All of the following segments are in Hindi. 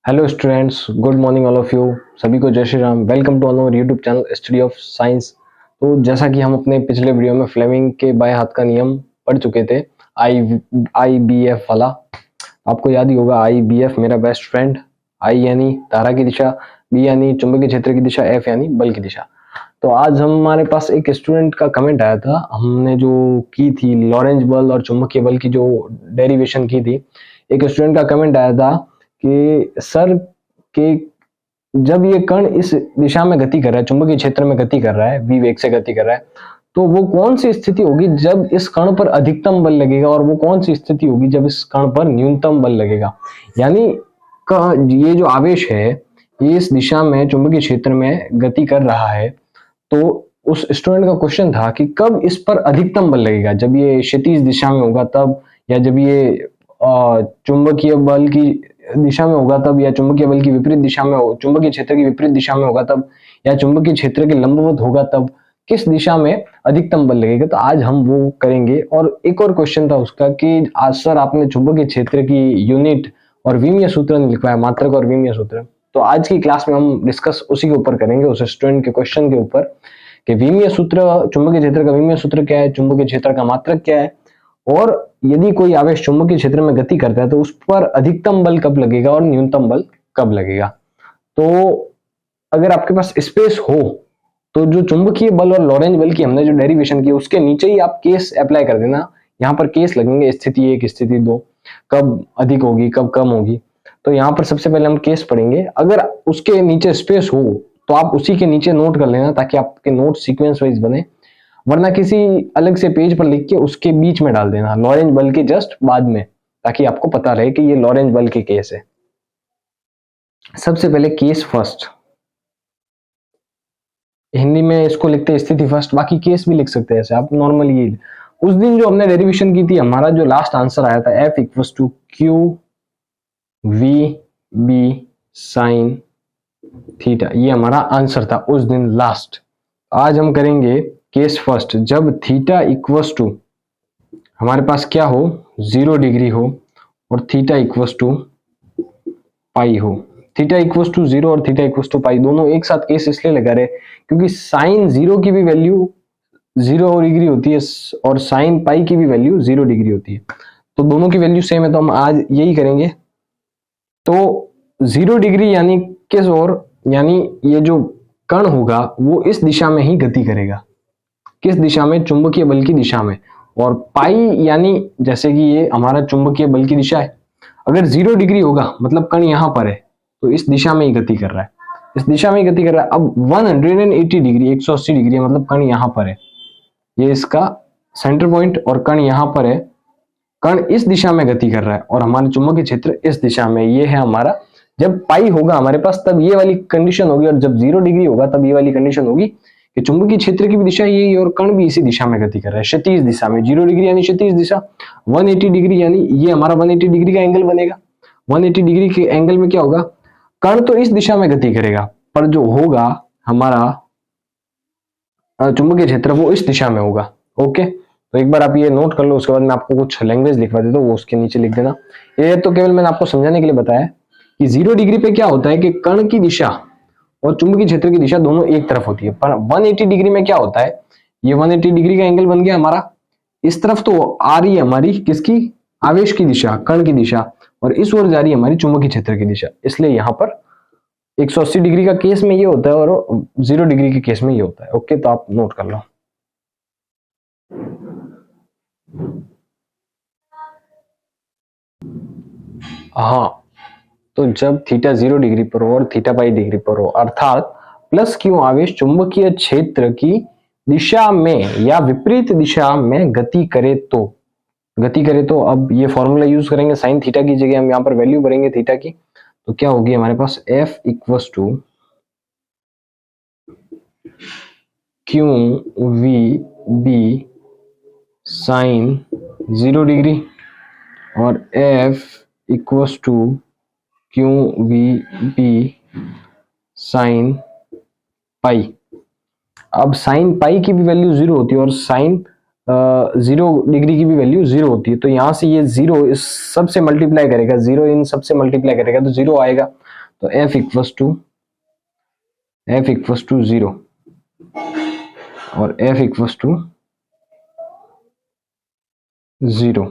Hello students, good morning all of you. सभी को जय Shri Ram. Welcome to our YouTube channel study of science. तो जैसा कि हम अपने पिछले वीडियो में फ्लेमिंग के बाएं हाथ का नियम पढ़ चुके थे, आई बी एफ वाला। आपको याद ही होगा, आई बी एफ मेरा बेस्ट फ्रेंड। आई यानी धारा की दिशा, बी यानी चुंबकीय क्षेत्र की दिशा, एफ यानी बल की दिशा। तो आज हमारे पास एक स्टूडेंट का कमेंट आया था, हमने जो की थी लॉरेंज बल और चुंबकीय बल की जो डेरिवेशन की थी। एक स्टूडेंट का कमेंट आया था कि सर के जब ये कण इस दिशा में गति कर रहा है, चुंबकीय क्षेत्र में गति कर रहा है, v वेग से गति कर रहा है, तो वो कौन सी स्थिति होगी जब इस कण पर अधिकतम बल लगेगा, और वो कौन सी स्थिति होगी जब इस कण पर न्यूनतम बल लगेगा। यानी ये जो आवेश है ये इस दिशा में चुंबकीय क्षेत्र में गति कर रहा है, तो उस स्टूडेंट का क्वेश्चन था कि कब इस पर अधिकतम बल लगेगा, जब ये क्षैतिज दिशा में होगा तब, या जब ये चुंबकीय बल की दिशा में होगा तब, या चुंबकीय बल की विपरीत दिशा में हो, चुंबकीय क्षेत्र की विपरीत दिशा में होगा तब, या चुंबकीय क्षेत्र के लंबवत होगा तब, किस दिशा में अधिकतम बल लगेगा। तो आज हम वो करेंगे। और एक और क्वेश्चन था उसका कि आज सर आपने चुंबकीय क्षेत्र की यूनिट और विमीय सूत्र नहीं लिखवाया, मात्रक और विमीय सूत्र। तो आज की क्लास में हम डिस्कस उसी के ऊपर करेंगे, उस स्टूडेंट के क्वेश्चन के ऊपर कि विमीय सूत्र, चुंबकीय क्षेत्र का विमीय सूत्र क्या है, चुंबकीय क्षेत्र का मात्रक क्या है, और यदि कोई आवेश चुंबकीय क्षेत्र में गति करता है तो उस पर अधिकतम बल कब लगेगा और न्यूनतम बल कब लगेगा। तो अगर आपके पास स्पेस हो तो जो चुंबकीय बल और लॉरेंज बल की हमने जो डेरिवेशन की उसके नीचे ही आप केस अप्लाई कर देना। यहाँ पर केस लगेंगे, स्थिति 1, स्थिति 2, कब अधिक होगी कब कम होगी। तो यहाँ पर सबसे पहले हम केस पढ़ेंगे। अगर उसके नीचे स्पेस हो तो आप उसी के नीचे नोट कर लेना ताकि आपके नोट सीक्वेंस वाइज बने, वरना किसी अलग से पेज पर लिख के उसके बीच में डाल देना, लॉरेंज बल के जस्ट बाद में, ताकि आपको पता रहे कि ये लॉरेंज बल के केस है। सबसे पहले केस फर्स्ट, हिंदी में इसको लिखते हैं स्थिति फर्स्ट, बाकी केस भी लिख सकते हैं ऐसे आप नॉर्मल। ये उस दिन जो हमने डेरिवेशन की थी, हमारा जो लास्ट आंसर आया था F equals to Q V B sine theta, ये हमारा आंसर था उस दिन लास्ट। आज हम करेंगे केस फर्स्ट, जब थीटा इक्वल्स टू हमारे पास क्या हो, 0 डिग्री हो और थीटा इक्वल्स टू पाई हो। थीटा इक्वल्स टू 0 और थीटा इक्वल्स टू पाई दोनों एक साथ केस इसलिए लगा रहे क्योंकि साइन 0 की भी वैल्यू 0 डिग्री होती है और साइन पाई की भी वैल्यू 0 डिग्री होती है, तो दोनों की वैल्यू सेम है, तो हम आज यही करेंगे। तो 0 डिग्री यानी किस ओर, यानी ये जो कण होगा वो इस दिशा में ही गति करेगा, किस दिशा में, चुंबकीय बल की दिशा में। और पाई यानी जैसे कि ये हमारा चुंबकीय बल की दिशा है, अगर 0 डिग्री होगा मतलब कण यहां पर है तो इस दिशा में ही गति कर रहा है, इस दिशा में ही गति कर रहा है। अब 180 डिग्री 180 डिग्री मतलब कण यहां पर है, ये इसका सेंटर पॉइंट, और कण यहां पर है, कण इस दिशा में गति कर रहा है और हमारा चुंबकीय क्षेत्र इस दिशा में, ये है हमारा। जब पाई होगा हमारे पास तब ये वाली कंडीशन होगी, और जब 0 डिग्री होगा तब ये वाली कंडीशन होगी कि चुंबकीय क्षेत्र की भी दिशा यही है और कण भी इसी दिशा में गति कर रहा है, क्षैतिज दिशा में। 0 डिग्री यानी क्षैतिज दिशा, 180 डिग्री यानी ये हमारा 180 डिग्री का एंगल बनेगा। 180 डिग्री के एंगल में क्या होगा, कण तो इस दिशा में गति करेगा पर जो होगा हमारा चुंबकीय क्षेत्र वो इस दिशा में होगा। ओके, तो एक बार आप ये नोट कर लो, उसके बाद मैं आपको कुछ लैंग्वेज लिखवा देता हूँ, वो उसके नीचे लिख देना। ये तो केवल मैंने आपको समझाने के लिए बताया कि 0 डिग्री पे क्या होता है कि कण की दिशा और चुंबकीय क्षेत्र की दिशा दोनों एक तरफ होती है, पर 180 डिग्री में क्या होता है, ये 180 डिग्री का एंगल बन गया हमारा, इस तरफ तो आ रही है हमारी किसकी, आवेश की दिशा, कण की दिशा, और इस ओर जा रही है हमारी चुंबकीय क्षेत्र की दिशा। इसलिए यहाँ पर 180 डिग्री का केस में ये होता है और 0 डिग्री के केस में ये होता है। ओके, तो आप नोट कर लो। हाँ, तो जब थीटा 0 डिग्री पर हो और थीटा पाई डिग्री पर हो, अर्थात प्लस क्यू आवेश चुंबकीय क्षेत्र की दिशा में या विपरीत दिशा में गति करे तो, अब ये फॉर्मूला यूज करेंगे, साइन थीटा की जगह हम यहाँ पर वैल्यू भरेंगे थीटा की, तो क्या होगी हमारे पास F equals to Q V B sine 0 degree और F equals to Q V B sine pi. अब साइन पाई की भी वैल्यू 0 होती है और साइन 0 डिग्री की भी वैल्यू 0 होती है, तो यहां से ये 0 इस सब से मल्टीप्लाई करेगा, 0 इन सब से मल्टीप्लाई करेगा तो 0 आएगा। तो F इक्वल्स टू 0 और F इक्वल्स टू 0।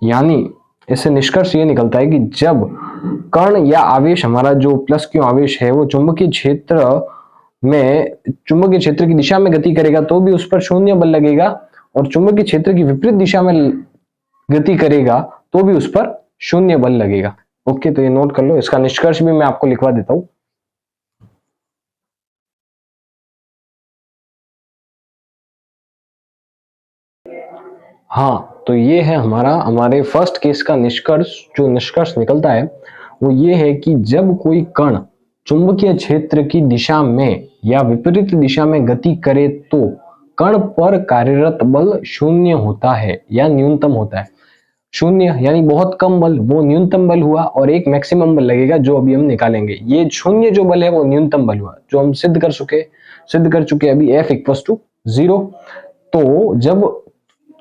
यानी इससे निष्कर्ष ये निकलता है कि जब कण या आवेश, हमारा जो प्लस क्यू आवेश है, वो चुंबकीय क्षेत्र की दिशा में गति करेगा तो भी उस पर शून्य बल लगेगा, और चुंबकीय क्षेत्र की विपरीत दिशा में गति करेगा तो भी उस पर शून्य बल लगेगा। ओके, तो ये नोट कर लो। इसका निष्कर्ष भी मैं आपको लिखवा देता हूं। हाँ, तो ये है हमारे फर्स्ट केस का निष्कर्ष। जो निष्कर्ष निकलता है वो ये है कि जब कोई कण चुंबकीय क्षेत्र की दिशा में या विपरीत दिशा में गति करे तो कण पर कार्यरत बल शून्य होता है या न्यूनतम होता है। शून्य यानी बहुत कम बल, वो न्यूनतम बल हुआ, और एक मैक्सिमम बल लगेगा जो अभी हम निकालेंगे। ये शून्य जो बल है वो न्यूनतम बल हुआ, जो हम सिद्ध कर चुके अभी F इक्वल्स टू 0। तो जब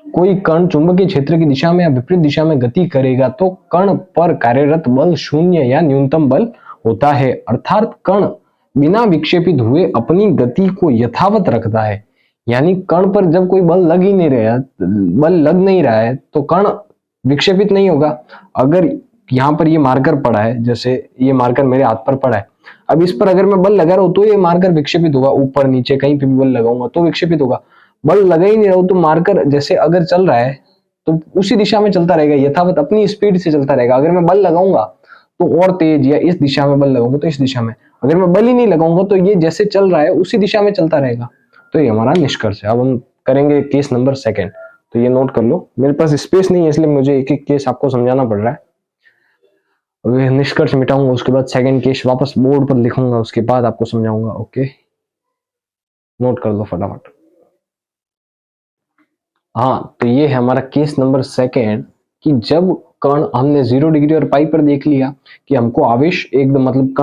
कोई कण चुंबकीय क्षेत्र की दिशा में या विपरीत दिशा में गति करेगा तो कण पर कार्यरत बल शून्य या न्यूनतम बल होता है, अर्थात कण बिना विक्षेपित हुए अपनी गति को यथावत रखता है। यानी कण पर जब कोई बल लग नहीं रहा है तो कण विक्षेपित नहीं होगा। अगर यहाँ पर ये मार्कर पड़ा है, जैसे ये मार्कर मेरे हाथ पर पड़ा है, अब इस पर अगर मैं बल लगा रहा हूं तो ये मार्कर विक्षेपित होगा। ऊपर नीचे कहीं पे भी बल लगाऊंगा तो विक्षेपित होगा। बल लगा ही नहीं रहा तो मार्कर जैसे अगर चल रहा है तो उसी दिशा में चलता रहेगा, यथावत अपनी स्पीड से चलता रहेगा। अगर मैं बल लगाऊंगा तो और तेज, या इस दिशा में बल लगाऊंगा तो इस दिशा में, अगर मैं बल ही नहीं लगाऊंगा तो ये जैसे चल रहा है उसी दिशा में चलता रहेगा। तो ये हमारा निष्कर्ष है। अब हम करेंगे केस नंबर 2। तो ये नोट कर लो। मेरे पास स्पेस नहीं है इसलिए मुझे एक एक केस आपको समझाना पड़ रहा है। अब निष्कर्ष मिटाऊंगा, उसके बाद सेकंड केस वापस बोर्ड पर लिखूंगा, उसके बाद आपको समझाऊंगा। ओके, नोट कर दो फटाफट। हाँ, तो ये है हमारा केस नंबर 2 कि जब कण, हमने 0 डिग्री और पाई पर देख लिया कि हमको आवेश एकदम, मतलब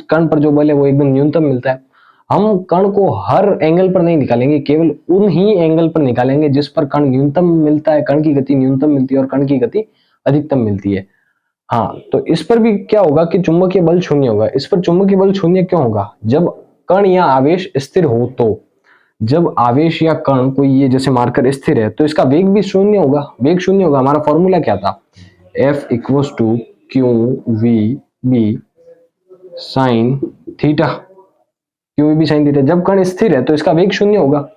कण पर जो बल है वो एकदम न्यूनतम मिलता है। हम कण को हर एंगल पर नहीं निकालेंगे, केवल उन ही एंगल पर निकालेंगे जिस पर कण न्यूनतम मिलता है, कण की गति न्यूनतम मिलती है और कण की गति अधिकतम मिलती है। हाँ, तो इस पर भी क्या होगा कि चुंबकीय बल शून्य होगा। इस पर चुंबकीय बल शून्य क्यों होगा? जब कण या आवेश स्थिर हो, तो जब आवेश या कण कोई, ये जैसे मार्कर स्थिर है तो इसका वेग भी शून्य होगा। वेग शून्य होगा। हमारा फॉर्मूला क्या था? F equals to Q V B sine theta. Q V B sine theta. जब कण स्थिर है तो इसका वेग शून्य होगा।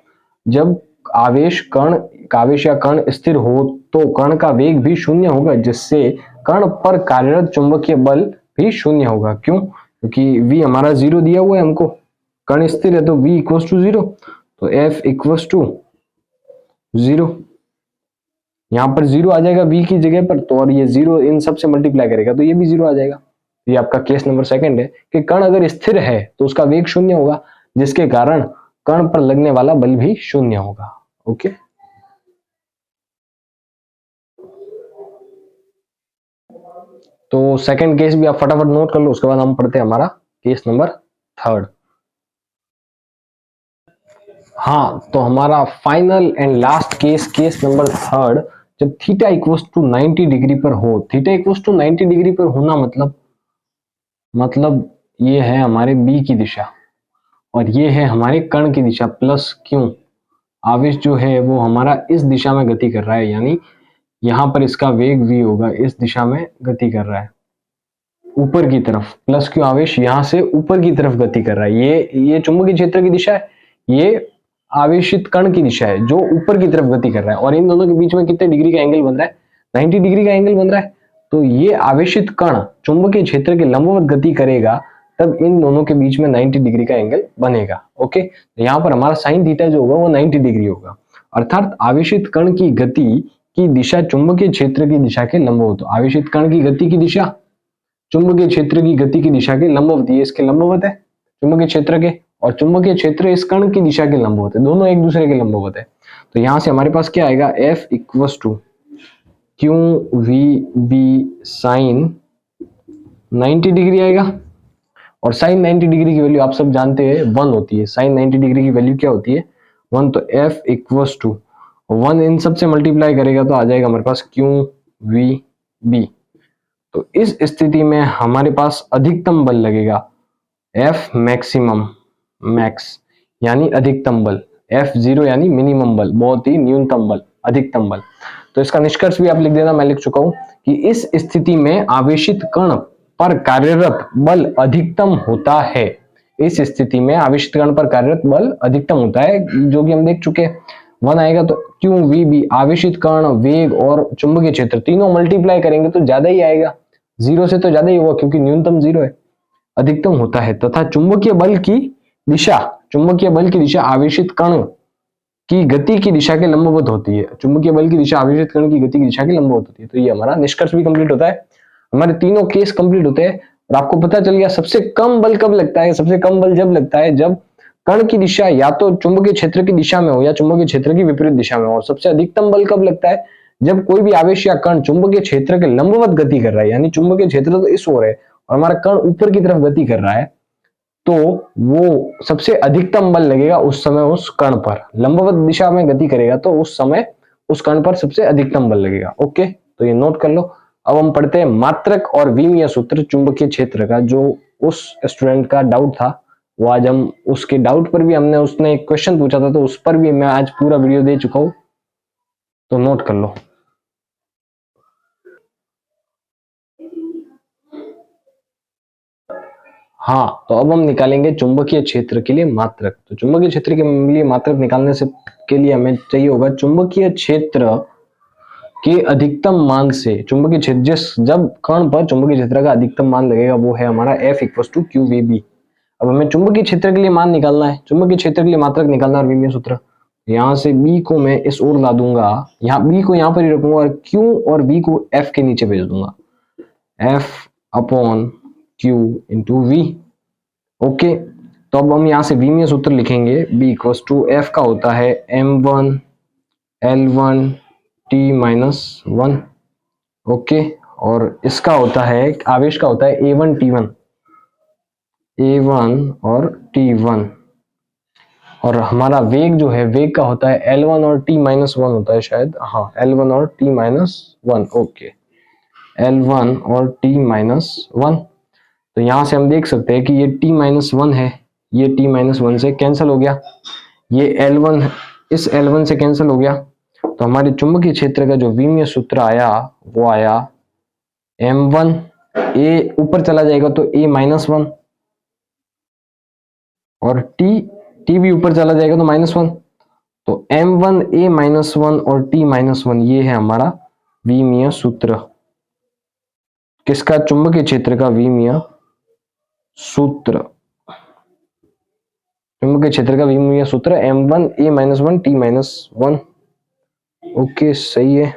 जब आवेश या कण स्थिर हो तो कण का वेग भी शून्य होगा, जिससे कण पर कार्यरत चुंबकीय बल भी शून्य होगा। क्यों? क्योंकि v हमारा 0 दिया हुआ है हमको, कण स्थिर है तो v इक्वल्स टू 0, तो F इक्वल्स टू 0। यहाँ पर 0 आ जाएगा v की जगह पर, तो और ये 0 इन सब से मल्टीप्लाई करेगा तो ये भी 0 आ जाएगा। ये आपका केस नंबर 2 है कि कण अगर स्थिर है तो उसका वेग शून्य होगा, जिसके कारण कण पर लगने वाला बल भी शून्य होगा। ओके, तो सेकंड केस भी आप फटाफट नोट कर लो, उसके बाद हम पढ़ते हैं हमारा केस नंबर 3। हाँ, तो हमारा final and last case number 3, जब थीटा इक्वल्स टू 90 डिग्री पर हो। थीटा इक्वल्स टू 90 डिग्री पर होना मतलब ये है हमारे बी की दिशा और ये है हमारे कण की दिशा प्लस क्यू। आवेश जो है वो हमारा इस दिशा में गति कर रहा है, यानी यहाँ पर इसका वेग v होगा, इस दिशा में गति कर रहा है ऊपर की तरफ। प्लस क्यू आवेश यहाँ से ऊपर की तरफ गति कर रहा है। ये चुंबकीय क्षेत्र की दिशा है, ये आवेशित कण की दिशा है जो ऊपर की तरफ गति कर रहा है। और इन दोनों के बीच में कितने डिग्री का एंगल बन रहा है? 90 डिग्री का एंगल बन रहा है। तो ये आवेशित कण चुंबकीय क्षेत्र के लंबवत गति करेगा, तब इन दोनों के बीच में 90 डिग्री का एंगल बनेगा। ओके, तो यहाँ पर हमारा साइन थीटा जो होगा वो 90 डिग्री होगा, अर्थात आवेशित कण की गति की दिशा चुंबकीय क्षेत्र की दिशा के लंबवत। आवेशित कण की गति की दिशा चुंबकीय क्षेत्र की गति की दिशा के लंबवत, ये इसके लंबवत है चुंबकीय क्षेत्र के, और चुंबकीय क्षेत्र इस कण की दिशा के लंबवत है, दोनों एक दूसरे के लंबवत है। तो यहां से हमारे पास क्या आएगा? F equals to Q V B sine 90 degree आएगा। और साइन 90 डिग्री की वैल्यू आप सब जानते हैं 1 होती है। साइन 90 डिग्री की वैल्यू क्या होती है? 1। तो F इक्वल्स टू 1 इन सब से मल्टीप्लाई करेगा तो आ जाएगा हमारे पास क्यू वी बी। तो इस स्थिति में हमारे पास अधिकतम बल लगेगा F मैक्सिमम, मैक्स यानी अधिकतम बल, F0 यानी मिनिमम बल, बहुत ही न्यूनतम बल, अधिकतम बल। तो इसका निष्कर्ष भी आप लिख देना, मैं लिख चुका हूं कि इस स्थिति में आवेशित कण पर कार्यरत बल अधिकतम होता है। इस स्थिति में आवेशित कण पर कार्यरत बल अधिकतम होता है, जो कि हम देख चुके हैं। 1 आएगा तो QVB, आवेशित कण, वेग और चुंबकीय क्षेत्र तीनों मल्टीप्लाई करेंगे तो ज्यादा ही आएगा, 0 से तो ज्यादा ही होगा क्योंकि न्यूनतम 0 है, अधिकतम होता है। तथा चुंबकीय बल की दिशा, चुंबकीय बल की दिशा आवेशित कण की गति की दिशा के लंबवत होती है। चुंबकीय बल की दिशा आवेशित कण की गति की दिशा के लंबवत होती है। तो ये हमारा निष्कर्ष भी कंप्लीट होता है, हमारे तीनों केस कंप्लीट होते हैं। और आपको पता चल गया सबसे कम बल कब लगता है। सबसे कम बल जब लगता है जब कण की दिशा या तो चुंबकीय क्षेत्र की दिशा में हो या चुंबकीय क्षेत्र की विपरीत दिशा में हो। और सबसे अधिकतम बल कब लगता है जब कोई भी आवेश या कण चुंबकीय क्षेत्र के लंबवत गति कर रहा है, यानी चुंबकीय क्षेत्र तो इस ओर है और हमारा कण ऊपर की तरफ गति कर रहा है, तो वो सबसे अधिकतम बल लगेगा उस समय उस कण पर। लंबवत दिशा में गति करेगा तो उस समय उस कण पर सबसे अधिकतम बल लगेगा। ओके, तो ये नोट कर लो। अब हम पढ़ते हैं मात्रक और विमीय सूत्र चुंबकीय क्षेत्र का। जो उस स्टूडेंट का डाउट था वो आज हम उसके डाउट पर भी हमने, उसने एक क्वेश्चन पूछा था तो उस पर भी मैं आज पूरा वीडियो दे चुका हूं, तो नोट कर लो। हाँ, तो अब हम निकालेंगे चुंबकीय क्षेत्र के लिए मात्रक। तो चुंबकीय क्षेत्र के लिए मात्रक निकालने से के लिए हमें चाहिए होगा चुंबकीय क्षेत्र के अधिकतम मान से, चुंबकीय क्षेत्र जिस जब कण पर चुंबकीय क्षेत्र का अधिकतम मान लगेगा वो है हमारा F = QVB। अब हमें चुंबकीय क्षेत्र के लिए मान निकालना है, चुंबकीय क्षेत्र के लिए मात्रक निकालना और विमीय सूत्र। यहाँ से B को मैं इस ओर ला दूंगा, यहाँ B को यहाँ पर ही रखूंगा और Q और V को F के नीचे भेज दूंगा, F/Q × V। ओके, तो अब हम यहाँ से विमीय सूत्र लिखेंगे। B = F का होता है m1 L1 T-1। ओके, और इसका होता है, आवेश का होता है A1 T1, A1 और T1। और हमारा वेग जो है, वेग का होता है L1 और T-1 होता है शायद, हाँ L1 और T-1। ओके, L1 और T-1। तो यहां से हम देख सकते हैं कि ये T-1 है, ये T-1 से कैंसिल हो गया, ये L1 इस L1 से कैंसिल हो गया। तो हमारे चुंबकीय क्षेत्र का जो विमीय सूत्र आया वो आया m1, A ऊपर चला जाएगा तो A-1 और T भी ऊपर चला जाएगा तो -1। तो m1 A-1 और T-1, ये है हमारा विमीय सूत्र। किसका? चुंबकीय क्षेत्र का विमीय सूत्र। चुंबकीय क्षेत्र का विमीय सूत्र m1 A-1 T-1। ओके, सही है।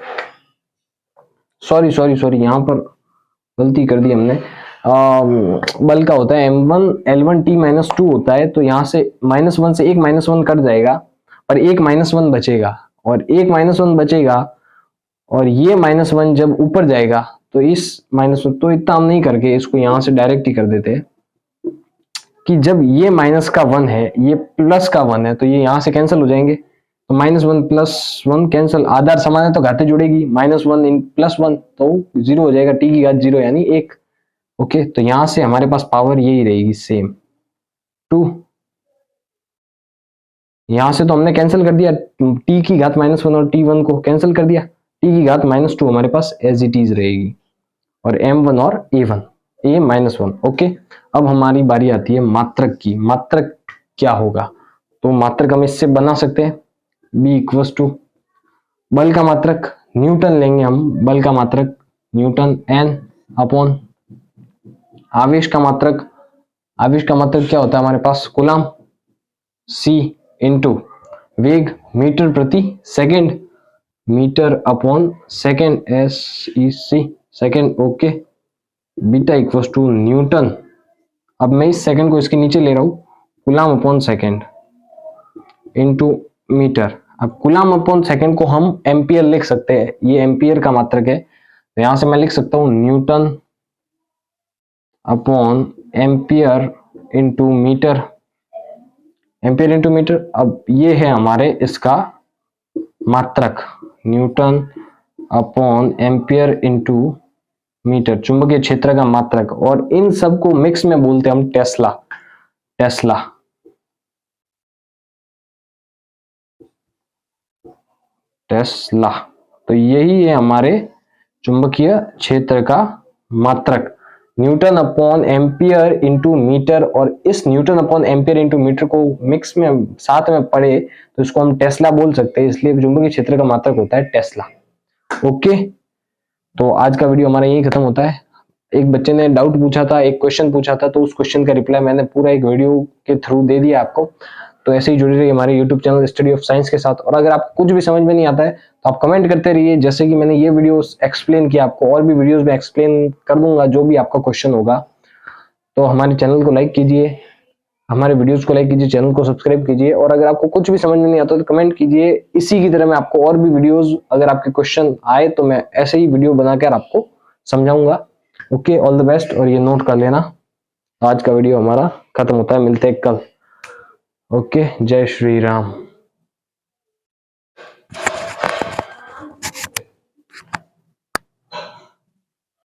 सॉरी यहाँ पर गलती कर दी हमने। बल का होता है m1 L1 T-2 होता है, तो यहाँ से -1 से एक -1 कट जाएगा पर एक -1 बचेगा, और एक -1 बचेगा और ये -1 जब ऊपर जाएगा तो इस -1, तो इतना हम नहीं करके इसको यहाँ से डायरेक्ट ही कर देते हैं कि जब ये माइनस का 1 है, ये प्लस का 1 है, तो ये यहाँ से कैंसिल हो जाएंगे। तो -1 + 1 कैंसिल, आधार समान है तो घाते जुड़ेगी, -1 + 1 तो 0 हो जाएगा, t की घात 0 यानी 1। ओके, तो यहां से हमारे पास पावर यही रहेगी, सेम 2। यहां से तो हमने कैंसिल कर दिया, t की घात -1 और t1 को कैंसिल कर दिया, t की घात -2 हमारे पास एज इट इज रहेगी, और m1 और a1 A-1। ओके, अब हमारी बारी आती है मात्रक की। मात्रक क्या होगा? तो मात्रक हम इससे बना सकते हैं, B = बल का मात्रक, न्यूटन लेंगे हम, बल का मात्रक न्यूटन, N/, आवेश का मात्रक, आवेश का मात्रक क्या होता है हमारे पास? कूलम, C × वेग मीटर प्रति second, metre per second, SEC second. Okay, beta = Newton. अब मैं इस सेकंड को इसके नीचे ले रहा हूं, कूलम/सेकंड × मीटर। अब कूलम/सेकंड को हम एम्पियर लिख सकते हैं, ये एम्पियर का मात्रक है, तो यहां से मैं लिख सकता हूं न्यूटन/एम्पियर × मीटर, एम्पियर × मीटर। अब ये है हमारे इसका मात्रक, न्यूटन/एम्पियर × मीटर, चुंबकीय क्षेत्र का मात्रक, और इन सब को मिक्स में बोलते हैं हम टेस्ला। टेस्ला टेस्ला तो यही है हमारे चुंबकीय क्षेत्र का मात्रक, newton upon ampere into metre. और इस newton upon ampere into metre को मिक्स में साथ में पढ़े तो इसको हम टेस्ला बोल सकते हैं, इसलिए चुंबकीय क्षेत्र का मात्रक होता है टेस्ला। ओके, तो आज का वीडियो हमारा यही खत्म होता है। एक बच्चे ने डाउट पूछा था, एक क्वेश्चन पूछा था, तो उस क्वेश्चन का रिप्लाई मैंने पूरा एक वीडियो के थ्रू दे दिया आपको। तो ऐसे ही जुड़े रहिए हमारे YouTube channel study of science के साथ। और अगर आपको कुछ भी समझ में नहीं आता है तो आप कमेंट करते रहिए, जैसे कि मैंने ये वीडियो एक्सप्लेन किया आपको, और भी वीडियोस में एक्सप्लेन कर दूंगा जो भी आपका क्वेश्चन होगा। तो हमारे चैनल को लाइक कीजिए, हमारे वीडियोस को लाइक कीजिए, चैनल को सब्सक्राइब कीजिए। और अगर आपको कुछ भी समझ में नहीं आता तो कमेंट कीजिए। इसी की तरह मैं आपको और भी वीडियोस, अगर आपके क्वेश्चन आए तो मैं ऐसे ही वीडियो बनाकर आपको समझाऊंगा। Okay, all the best. और ये नोट कर लेना, आज का वीडियो हमारा खत्म होता है, मिलते हैं कल। ओके, जय श्री राम।